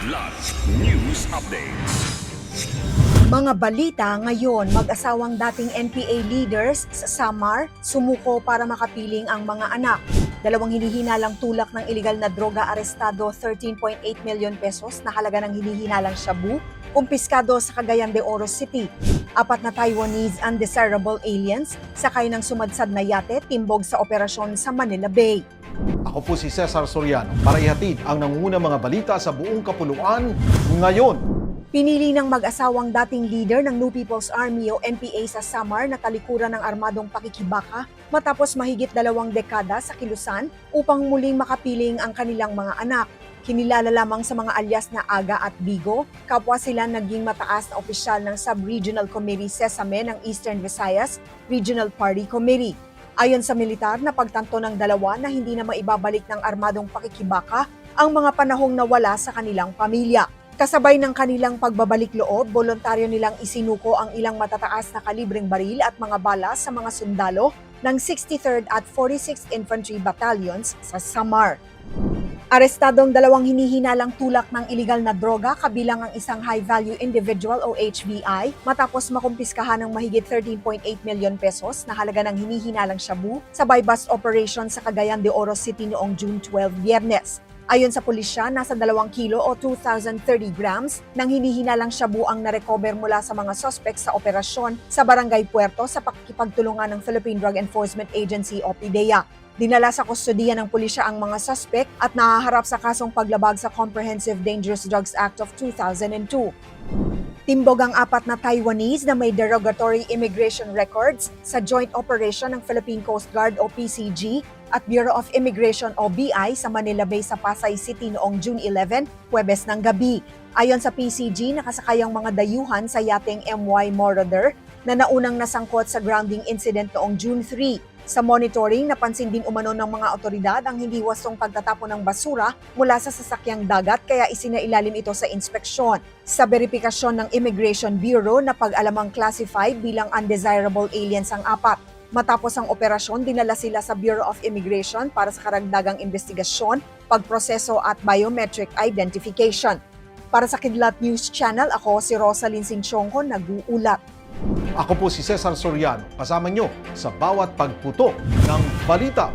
Kidlat News Updates. Mga balita ngayon, mag-asawang dating NPA leaders sa Samar sumuko para makapiling ang mga anak. Dalawang hinihinalang tulak ng iligal na droga arestado, 13.8 million pesos na halaga ng hinihinalang shabu, kumpiskado sa Cagayan de Oro City. 4 na Taiwanese undesirable aliens sakay ng sumadsad na yate timbog sa operasyon sa Manila Bay. Ako po si Cesar Soriano para ihatid ang nangungunang mga balita sa buong kapuluan ngayon. Pinili ng mag-asawang dating leader ng New People's Army o NPA sa Samar na talikuran ng armadong pakikibaka matapos mahigit 2 dekada sa kilusan upang muling makapiling ang kanilang mga anak. Kinilala lamang sa mga alias na Aga at Bigo, kapwa sila naging mataas na opisyal ng Sub-Regional Committee Sesame ng Eastern Visayas Regional Party Committee. Ayon sa militar, napagtanto ng dalawa na hindi na maibabalik ng armadong pakikibaka ang mga panahong nawala sa kanilang pamilya. Kasabay ng kanilang pagbabalik loob, voluntaryo nilang isinuko ang ilang matataas na kalibreng baril at mga bala sa mga sundalo ng 63rd at 46th Infantry Battalions sa Samar. Arestadong 2 hinihinalang tulak ng iligal na droga kabilang ang isang high-value individual o HVI matapos makumpiskahan ng mahigit 13.8 million pesos na halaga ng hinihinalang shabu sa buy-bust operation sa Cagayan de Oro City noong June 12, Biyernes. Ayon sa pulisya, nasa 2 kilo o 2,030 grams ng hinihinalang shabu ang narecover mula sa mga suspects sa operasyon sa Barangay Puerto sa pakikipagtulungan ng Philippine Drug Enforcement Agency o PDEA. Dinala sa kustodiya ng pulisya ang mga suspect at nahaharap sa kasong paglabag sa Comprehensive Dangerous Drugs Act of 2002. Timbog ang 4 na Taiwanese na may derogatory immigration records sa joint operation ng Philippine Coast Guard o PCG at Bureau of Immigration o BI sa Manila Bay sa Pasay City noong June 11, Huwebes ng gabi. Ayon sa PCG, nakasakay ang mga dayuhan sa yating MY Moroder na naunang nasangkot sa grounding incident noong June 3. Sa monitoring, napansin din umano ng mga otoridad ang hindi wastong pagtatapon ng basura mula sa sasakyang dagat kaya isinailalim ito sa inspeksyon. Sa beripikasyon ng Immigration Bureau na pag-alamang classified bilang undesirable aliens ang 4. Matapos ang operasyon, dinala sila sa Bureau of Immigration para sa karagdagang investigasyon, pagproseso at biometric identification. Para sa Kidlat News Channel, ako si Rosalyn Sinchonko, nag-uulat. Ako po si Cesar Soriano, kasama nyo sa bawat pagputo ng balita.